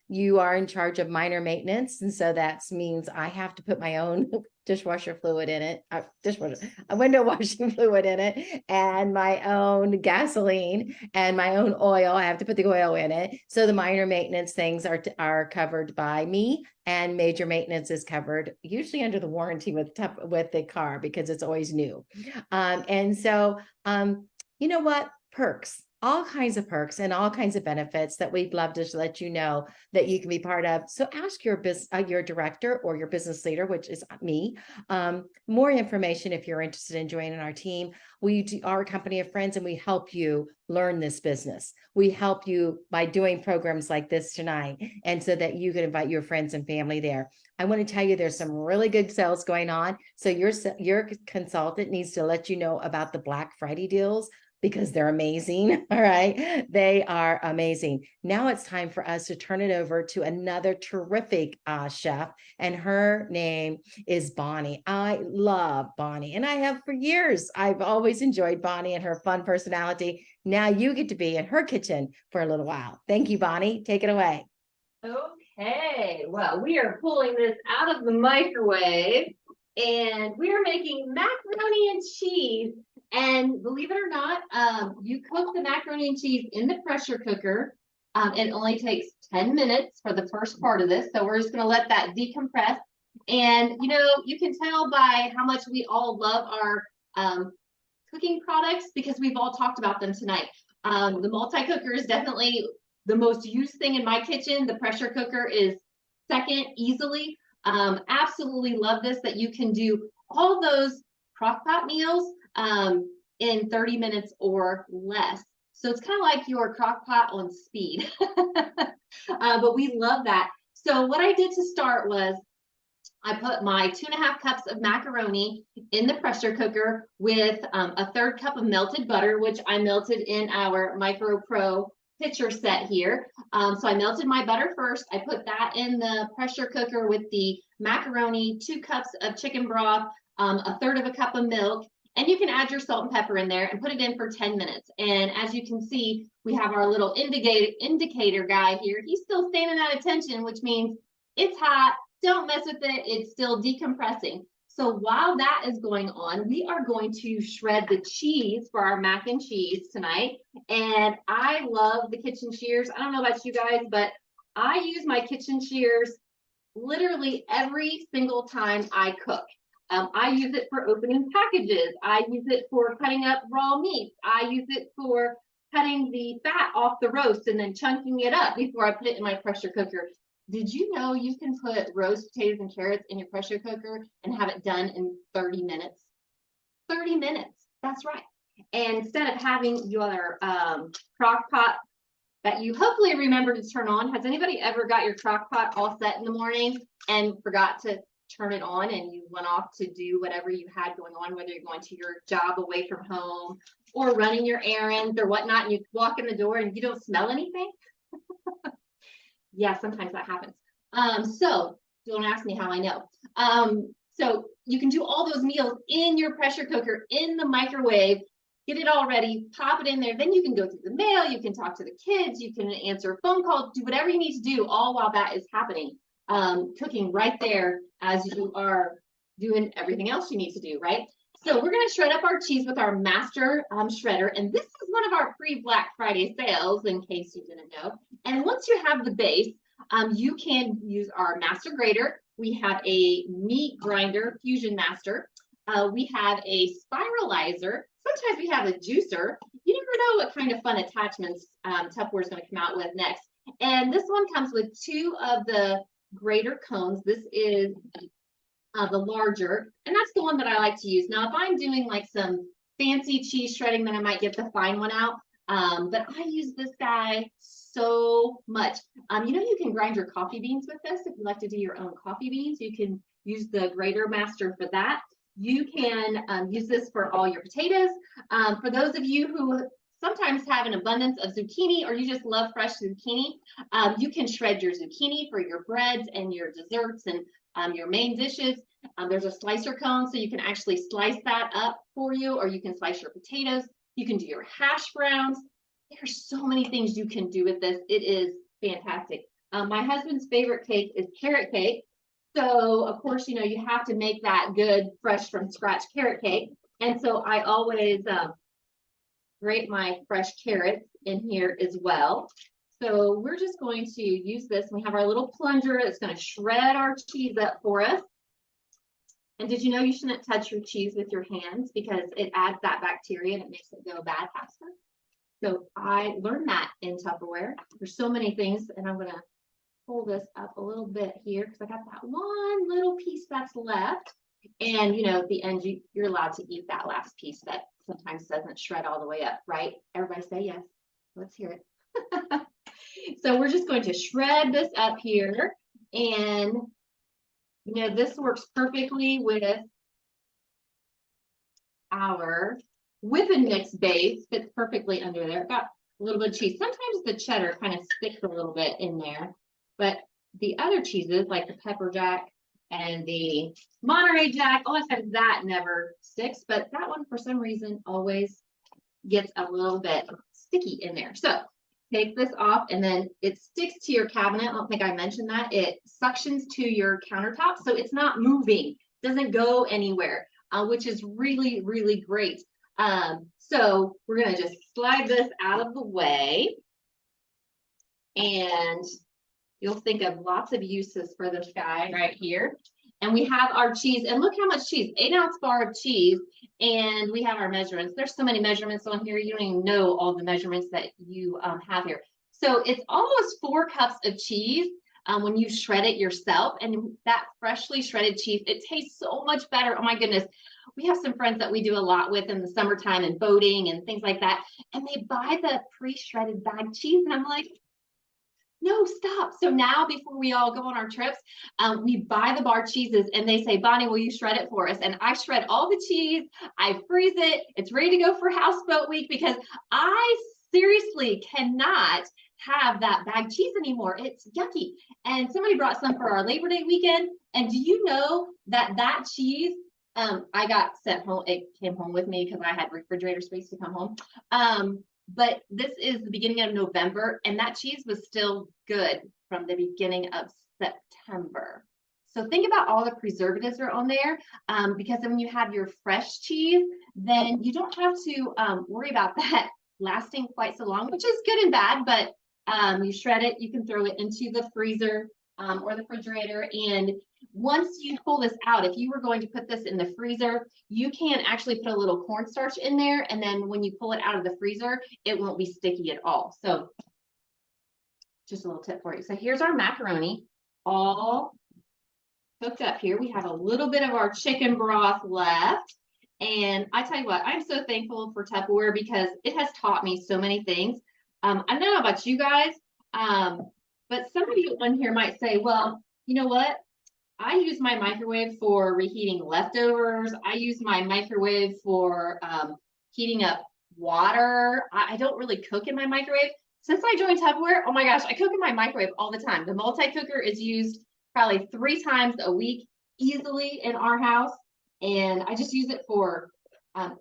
You are in charge of minor maintenance. And so that means I have to put my own dishwasher fluid in it, a window washing fluid in it, and my own gasoline and my own oil. I have to put the oil in it. So the minor maintenance things are covered by me, and major maintenance is covered usually under the warranty with the car because it's always new. And so, you know what? Perks. All kinds of perks and all kinds of benefits that we'd love to let you know that you can be part of. So ask your director or your business leader, which is me, more information if you're interested in joining our team. We are a company of friends and we help you learn this business. We help you by doing programs like this tonight, and so that you can invite your friends and family there. I want to tell you there's some really good sales going on. So your consultant needs to let you know about the Black Friday deals, because they're amazing. All right. They are amazing. Now it's time for us to turn it over to another terrific chef, and her name is Bonnie. I love Bonnie, and I have for years. I've always enjoyed Bonnie and her fun personality. Now you get to be in her kitchen for a little while. Thank you, Bonnie. Take it away. Okay, well, we are pulling this out of the microwave and we are making macaroni and cheese. And believe it or not, you cook the macaroni and cheese in the pressure cooker. It only takes 10 minutes for the first part of this. So we're just going to let that decompress. And, you know, you can tell by how much we all love our cooking products because we've all talked about them tonight. The multi-cooker is definitely the most used thing in my kitchen. The pressure cooker is second easily. Absolutely love this, that you can do all those crock pot meals in 30 minutes or less. So it's kind of like your crock pot on speed. But we love that. So what I did to start was I put my 2.5 cups of macaroni in the pressure cooker with a 1/3 cup of melted butter, which I melted in our Micro Pro pitcher set here. So I melted my butter first. I put that in the pressure cooker with the macaroni, 2 cups of chicken broth, 1/3 cup of milk, and you can add your salt and pepper in there and put it in for 10 minutes. And as you can see, we have our little indicator guy here. He's still standing at attention, which means it's hot. Don't mess with it. It's still decompressing. So while that is going on, we are going to shred the cheese for our mac and cheese tonight. And I love the kitchen shears. I don't know about you guys, but I use my kitchen shears literally every single time I cook. I use it for opening packages. I use it for cutting up raw meat. I use it for cutting the fat off the roast and then chunking it up before I put it in my pressure cooker. Did you know you can put roast potatoes and carrots in your pressure cooker and have it done in 30 minutes? 30 minutes, that's right. And instead of having your crock pot that you hopefully remember to turn on, has anybody ever got your crock pot all set in the morning and forgot to turn it on and you went off to do whatever you had going on, whether you're going to your job away from home or running your errands or whatnot, and you walk in the door and you don't smell anything? Yeah, sometimes that happens. So don't ask me how I know. So you can do all those meals in your pressure cooker, in the microwave, get it all ready, pop it in there. Then you can go through the mail, you can talk to the kids, you can answer a phone call, do whatever you need to do, all while that is happening. Cooking right there as you are doing everything else you need to do, right? So we're going to shred up our cheese with our master shredder. And this is one of our pre-Black Friday sales, in case you didn't know. And once you have the base, you can use our master grater. We have a meat grinder, Fusion Master. We have a spiralizer. Sometimes we have a juicer. You never know what kind of fun attachments Tupperware is going to come out with next. And this one comes with 2 of the grater cones. This is the larger, and that's the one that I like to use. Now, if I'm doing like some fancy cheese shredding, then I might get the fine one out. But I use this guy so much. You know, you can grind your coffee beans with this. If you like to do your own coffee beans, you can use the grater master for that. You can use this for all your potatoes. For those of you who sometimes have an abundance of zucchini or you just love fresh zucchini, you can shred your zucchini for your breads and your desserts and your main dishes. There's a slicer cone, so you can actually slice that up for you, or you can slice your potatoes. You can do your hash browns. There's so many things you can do with this. It is fantastic. My husband's favorite cake is carrot cake. So of course, you know, you have to make that good, fresh from scratch carrot cake. And so I always grate my fresh carrots in here as well. So we're just going to use this. We have our little plunger that's going to shred our cheese up for us. And did you know you shouldn't touch your cheese with your hands because it adds that bacteria and it makes it go bad faster? So I learned that in Tupperware. There's so many things, and I'm going to pull this up a little bit here because I got that one little piece that's left. And, you know, at the end, you're allowed to eat that last piece that sometimes doesn't shred all the way up, right? Everybody say yes. Let's hear it. So we're just going to shred this up here. And, you know, this works perfectly with our whip and mix base. Fits perfectly under there. Got a little bit of cheese. Sometimes the cheddar kind of sticks a little bit in there. But the other cheeses, like the pepper jack and the Monterey Jack, a lot of times that never sticks, but that one for some reason always gets a little bit sticky in there. So take this off and then it sticks to your cabinet. I don't think I mentioned that. It suctions to your countertop, so it's not moving, doesn't go anywhere, which is really, really great. So we're gonna just slide this out of the way, and you'll think of lots of uses for this guy right here. And we have our cheese, and look how much cheese, 8-ounce bar of cheese. And we have our measurements. There's so many measurements on here. You don't even know all the measurements that you have here. So it's almost 4 cups of cheese when you shred it yourself. And that freshly shredded cheese, it tastes so much better. Oh my goodness. We have some friends that we do a lot with in the summertime and boating and things like that. And they buy the pre-shredded bagged cheese. And I'm like, no, stop. So now before we all go on our trips, we buy the bar cheeses and they say, Bonnie, will you shred it for us? And I shred all the cheese. I freeze it. It's ready to go for houseboat week because I seriously cannot have that bagged cheese anymore. It's yucky. And somebody brought some for our Labor Day weekend. And do you know that that cheese, I got sent home. It came home with me because I had refrigerator space to come home. But this is the beginning of November, and that cheese was still good from the beginning of September. So think about all the preservatives are on there, because when you have your fresh cheese, then you don't have to worry about that lasting quite so long, which is good and bad. But you shred it, you can throw it into the freezer or the refrigerator, and once you pull this out, if you were going to put this in the freezer, you can actually put a little cornstarch in there, and then when you pull it out of the freezer, it won't be sticky at all. So just a little tip for you. So here's our macaroni all cooked up here. We have a little bit of our chicken broth left. And I tell you what, I'm so thankful for Tupperware because it has taught me so many things. I don't know about you guys, but somebody on here might say, well, you know what? I use my microwave for reheating leftovers. I use my microwave for heating up water. I don't really cook in my microwave. Since I joined Tupperware, oh my gosh, I cook in my microwave all the time. The multi-cooker is used probably 3 times a week easily in our house. And I just use it for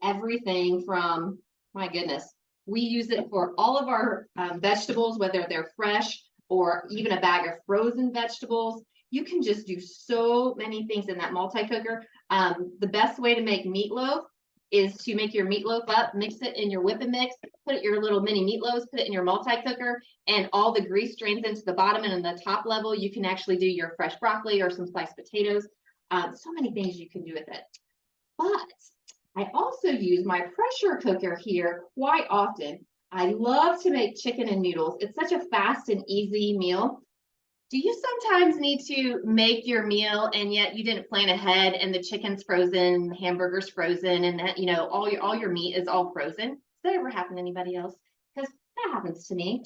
everything from, my goodness, we use it for all of our vegetables, whether they're fresh or even a bag of frozen vegetables. You can just do so many things in that multi-cooker. The best way to make meatloaf is to make your meatloaf up, mix it in your whip and mix, put it your little mini meatloaves, put it in your multi-cooker, and all the grease drains into the bottom, and in the top level, you can actually do your fresh broccoli or some sliced potatoes. So many things you can do with it. But I also use my pressure cooker here quite often. I love to make chicken and noodles. It's such a fast and easy meal. Do you sometimes need to make your meal and yet you didn't plan ahead and the chicken's frozen, the hamburger's frozen, and that, you know, all your meat is all frozen? Does that ever happen to anybody else? Because that happens to me.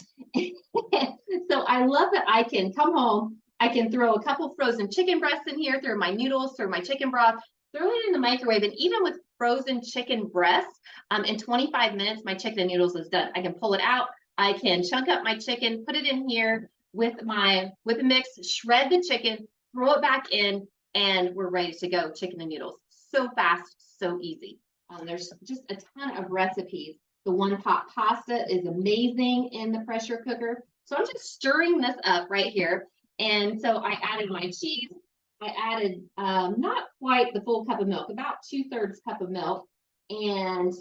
So I love that I can come home, I can throw a couple frozen chicken breasts in here, throw my noodles, throw my chicken broth, throw it in the microwave, and even with frozen chicken breast. In 25 minutes, my chicken and noodles is done. I can pull it out. I can chunk up my chicken, put it in here with a mix, shred the chicken, throw it back in, and we're ready to go. Chicken and noodles. So fast, so easy. There's just a ton of recipes. The one pot pasta is amazing in the pressure cooker. So I'm just stirring this up right here. And so I added my cheese. I added not quite the full cup of milk, about 2/3 cup of milk. And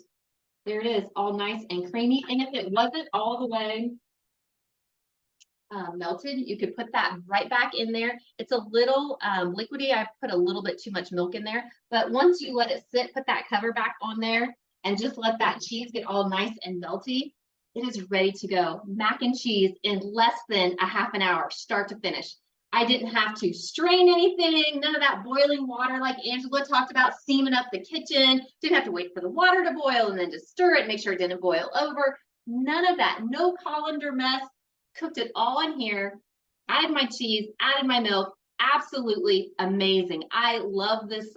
there it is, all nice and creamy. And if it wasn't all the way melted, you could put that right back in there. It's a little liquidy. I put a little bit too much milk in there, but once you let it sit, put that cover back on there and just let that cheese get all nice and melty. It is ready to go. Mac and cheese in less than a half an hour, start to finish. I didn't have to strain anything, none of that boiling water like Angela talked about, steaming up the kitchen. Didn't have to wait for the water to boil and then just stir it, make sure it didn't boil over. None of that, no colander mess. Cooked it all in here, added my cheese, added my milk. Absolutely amazing. I love this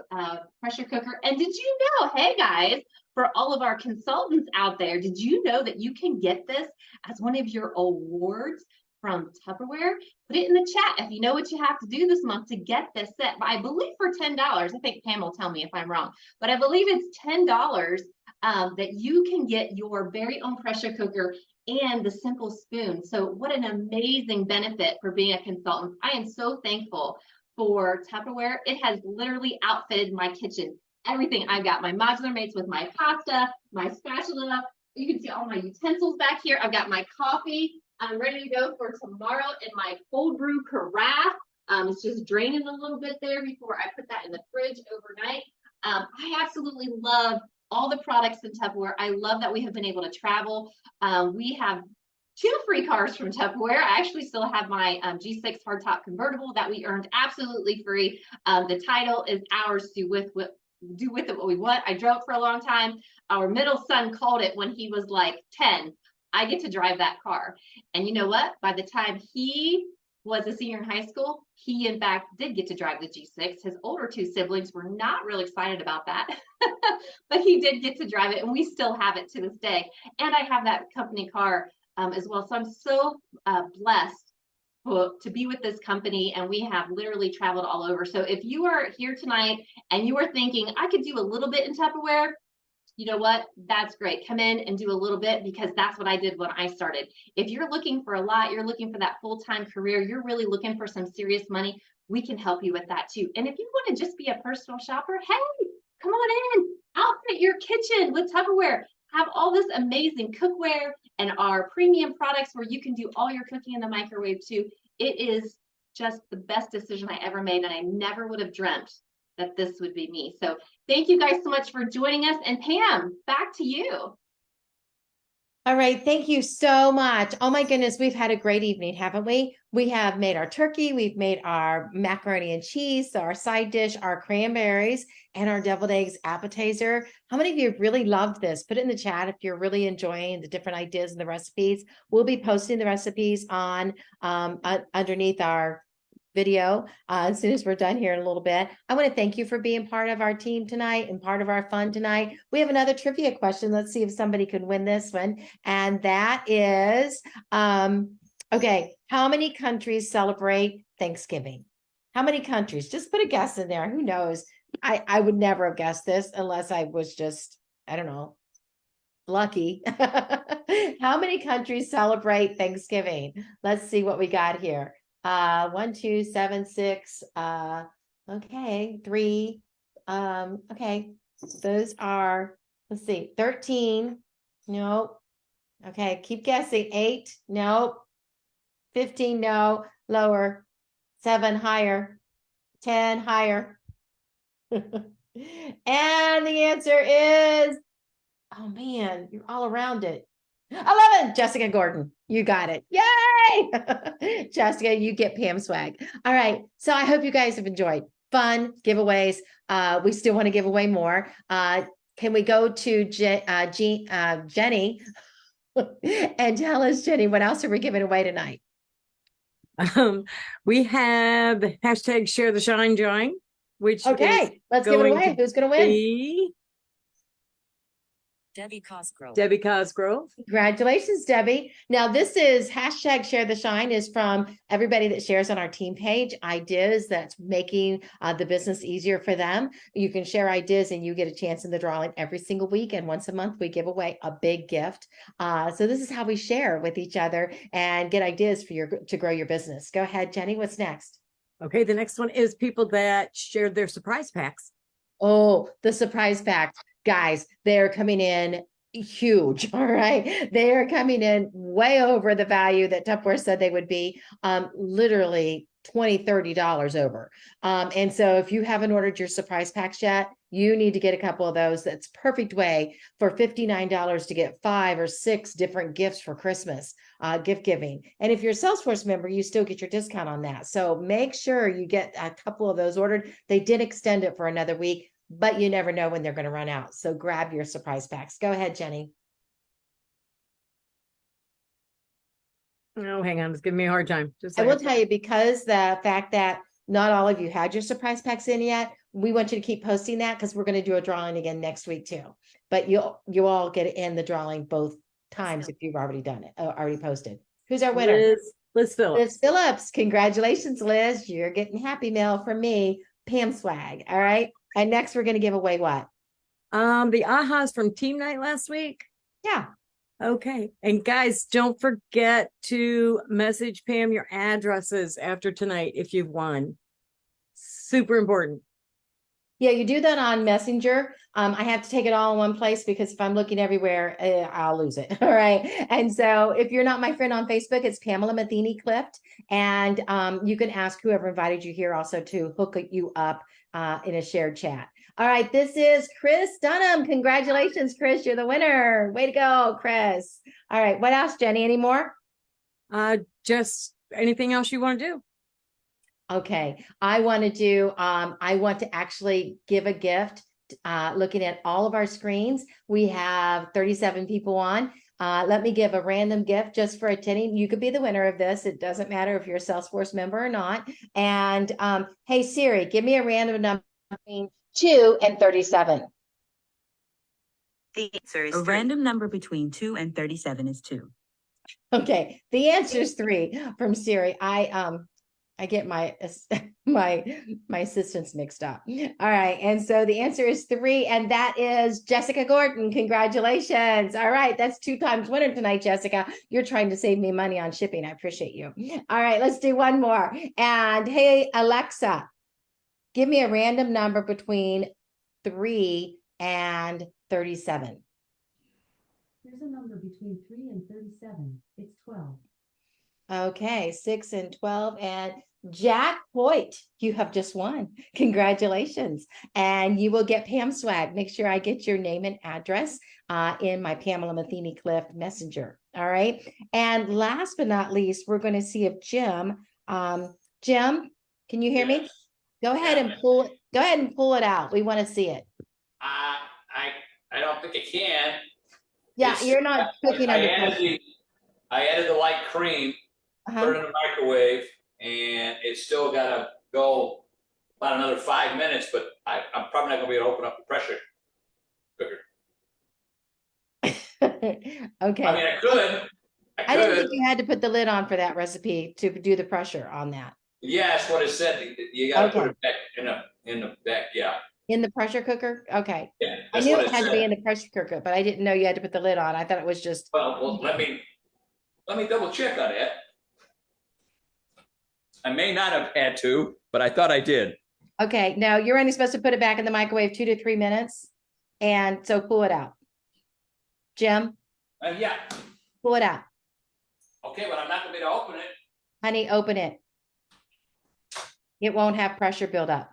pressure cooker. And did you know, hey guys, for all of our consultants out there, did you know that you can get this as one of your awards from Tupperware? Put it in the chat if you know what you have to do this month to get this set. I believe for $10. I think Pam will tell me if I'm wrong, but I believe it's $10 that you can get your very own pressure cooker and the simple spoon. So what an amazing benefit for being a consultant. I am so thankful for Tupperware. It has literally outfitted my kitchen. Everything. I've got my modular mates with my pasta, my spatula. You can see all my utensils back here. I've got my coffee. I'm ready to go for tomorrow in my cold brew carafe. It's just draining a little bit there before I put that in the fridge overnight. I absolutely love all the products in Tupperware. I love that we have been able to travel. We have 2 free cars from Tupperware. I actually still have my G6 hardtop convertible that we earned absolutely free. The title is ours to do with it what we want. I drove for a long time. Our middle son called it when he was like 10. I get to drive that car. And you know what? By the time he was a senior in high school, he in fact did get to drive the G6. His older 2 siblings were not real excited about that, but he did get to drive it, and we still have it to this day. And I have that company car as well. So I'm so blessed to be with this company, and we have literally traveled all over. So if you are here tonight and you are thinking, I could do a little bit in Tupperware, you know what? That's great. Come in and do a little bit, because that's what I did when I started. If you're looking for a lot, you're looking for that full-time career, you're really looking for some serious money, we can help you with that too. And if you want to just be a personal shopper, hey, come on in, outfit your kitchen with Tupperware. Have all this amazing cookware and our premium products where you can do all your cooking in the microwave too. It is just the best decision I ever made, and I never would have dreamt that this would be me. So thank you guys so much for joining us. And Pam, back to you. All right. Thank you so much. Oh my goodness. We've had a great evening, haven't we? We have made our turkey. We've made our macaroni and cheese, our side dish, our cranberries, and our deviled eggs appetizer. How many of you have really loved this? Put it in the chat if you're really enjoying the different ideas and the recipes. We'll be posting the recipes on underneath our video as soon as we're done here in a little bit. I want to thank you for being part of our team tonight and part of our fun tonight. We have another trivia question. Let's see if somebody can win this one. And that is, okay, how many countries celebrate Thanksgiving? How many countries? Just put a guess in there. Who knows? I would never have guessed this unless I was just, I don't know, lucky. How many countries celebrate Thanksgiving? Let's see what we got here. 1, 2, 7, 6. Okay, 3. Okay, those are, let's see, 13. Nope. Okay, keep guessing. 8. Nope. 15. No. Lower. 7. Higher. 10. Higher. And the answer is, oh man, you're all around it. 11. Jessica Gordon, you got it. Yay! Jessica, you get Pam swag. All right. So I hope you guys have enjoyed fun giveaways. We still want to give away more. Can we go to Jenny and tell us, Jenny, what else are we giving away tonight? We have hashtag share the shine join, which okay, let's give it away. Who's going to win? Debbie Cosgrove. Congratulations, Debbie. Now, this is hashtag share the shine is from everybody that shares on our team page, ideas that's making the business easier for them. You can share ideas and you get a chance in the drawing every single week. And once a month, we give away a big gift. So this is how we share with each other and get ideas for to grow your business. Go ahead, Jenny. What's next? Okay, the next one is people that shared their surprise packs. Oh, the surprise pack. Guys, they're coming in huge. All right. They are coming in way over the value that Tupperware said they would be, literally $20-$30 over. And so if you haven't ordered your surprise packs yet, you need to get a couple of those. That's perfect way for $59 to get 5 or 6 different gifts for Christmas, gift giving. And if you're a Salesforce member, you still get your discount on that. So make sure you get a couple of those ordered. They did extend it for another week, but you never know when they're going to run out. So grab your surprise packs. Go ahead, Jenny. Oh, hang on. It's giving me a hard time. I will tell you, because the fact that not all of you had your surprise packs in yet, we want you to keep posting that because we're going to do a drawing again next week too. But you all get in the drawing both times if you've already done it, already posted. Who's our winner? Liz Phillips. Liz Phillips. Congratulations, Liz. You're getting happy mail from me, Pam Swag. All right. And next we're going to give away what? The ahas from team night last week. Yeah. Okay. And guys, don't forget to message Pam your addresses after tonight if you've won. Super important. Yeah, you do that on Messenger. I have to take it all in one place because if I'm looking everywhere, I'll lose it. All right. And so if you're not my friend on Facebook, it's Pamela Matheny Clift. And you can ask whoever invited you here also to hook you up in a shared chat. All right. This is Chris Dunham. Congratulations, Chris. You're the winner. Way to go, Chris. All right. What else, Jenny? Any more? Just anything else you want to do? Okay, I want to actually give a gift, looking at all of our screens. We have 37 people on. Let me give a random gift just for attending. You could be the winner of this. It doesn't matter if you're a Salesforce member or not. And hey, Siri, give me a random number between 2 and 37. The answer is a random number between 2 and 37 is 2. Okay, the answer is 3 from Siri. I get my assistants mixed up. All right. And so the answer is 3, and that is Jessica Gordon. Congratulations. All right. That's 2 times winner tonight, Jessica. You're trying to save me money on shipping. I appreciate you. All right. Let's do one more. And hey, Alexa, give me a random number between 3 and 37. There's a number between 3 and 37. It's 12. Okay, 6 and 12. And Jack Hoyt, you have just won. Congratulations. And you will get Pam Swag. Make sure I get your name and address in my Pamela Matheny Clift Messenger. All right. And last but not least, we're going to see if Jim, Jim, can you hear me? Go ahead and pull it out. We want to see it. I don't think I can. Yeah, you're not cooking under pressure. I added the light cream, put it in the microwave, and it's still got to go about another 5 minutes, but I'm probably not going to be able to open up the pressure cooker. Okay. I mean, I could. I didn't think you had to put the lid on for that recipe to do the pressure on that. Yeah, that's what it said. You got to put it back in the back. Yeah. In the pressure cooker? Okay. Yeah. I knew it had to be in the pressure cooker, but I didn't know you had to put the lid on. I thought it was just. Well, let me double check on that. I may not have had to, but I thought I did. Okay. Now you're only supposed to put it back in the microwave 2 to 3 minutes. And so pull it out. Jim? Yeah. Pull it out. Okay, but I'm not going to be able to open it. Honey, open it. It won't have pressure build up.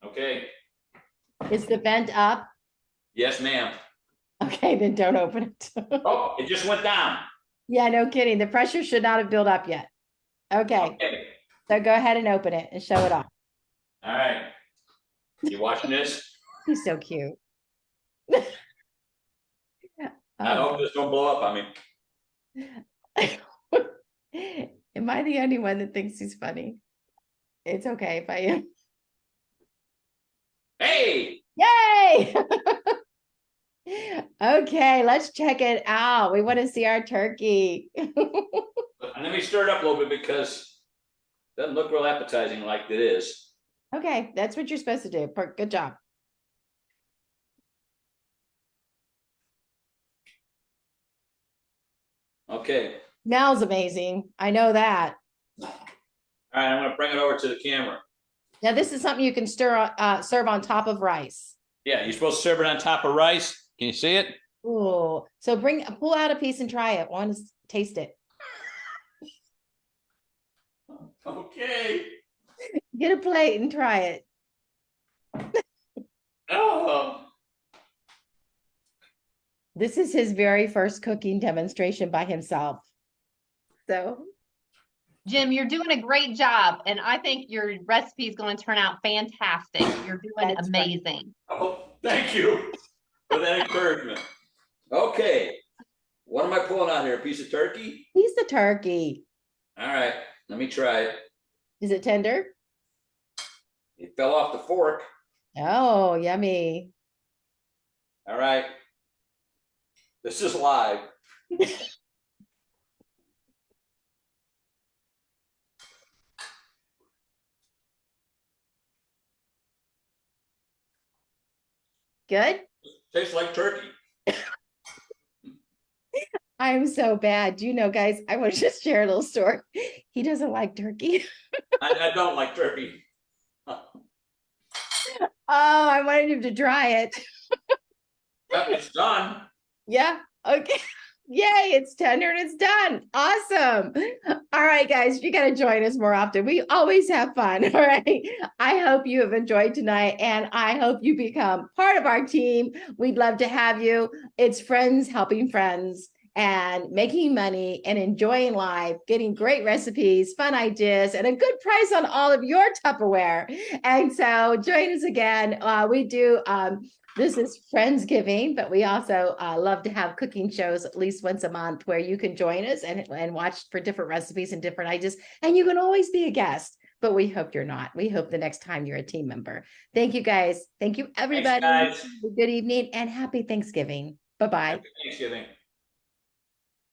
Okay. Is the vent up? Yes, ma'am. Okay, then don't open it. Oh, it just went down. Yeah, no kidding. The pressure should not have built up yet. Okay. So go ahead and open it and show it off. All right. You watching this? He's so cute. I hope this don't blow up on me. Am I the only one that thinks he's funny? It's okay if I am. Hey, Yay! Okay, let's check it out. We want to see our turkey. let me stir it up a little bit because it doesn't look real appetizing like it is. Okay, that's what you're supposed to do. Good job. Okay. Smells amazing. I know that. All right, I'm going to bring it over to the camera. Now, this is something you can serve on top of rice. Yeah, you're supposed to serve it on top of rice. Can you see it? Ooh, so pull out a piece and try it. Want to taste it? Okay. Get a plate and try it. Oh. This is his very first cooking demonstration by himself. So, Jim, you're doing a great job, and I think your recipe is going to turn out fantastic. You're doing That's amazing. Oh, thank you for that encouragement. Okay. What am I pulling out here? A piece of turkey? piece of turkey. All right, let me try it. Is it tender? It fell off the fork. Oh, yummy. All right. This is live. Good. Tastes like turkey. I'm so bad. Do you know, guys, I want to just share a little story. He doesn't like turkey. I don't like turkey. Oh, I wanted him to try it. But it's done. Yeah. Okay. Yay, it's tender and it's done. Awesome. All right, guys, you got to join us more often. We always have fun. All right. I hope you have enjoyed tonight and I hope you become part of our team. We'd love to have you. It's friends helping friends and making money and enjoying life, getting great recipes, fun ideas, and a good price on all of your Tupperware. And so join us again. We do this is Friendsgiving, but we also love to have cooking shows at least once a month where you can join us and watch for different recipes and different ideas. And you can always be a guest, but we hope you're not. We hope the next time you're a team member. Thank you, guys. Thank you, everybody. Thanks, guys. Good evening and happy Thanksgiving. Bye-bye. Happy Thanksgiving.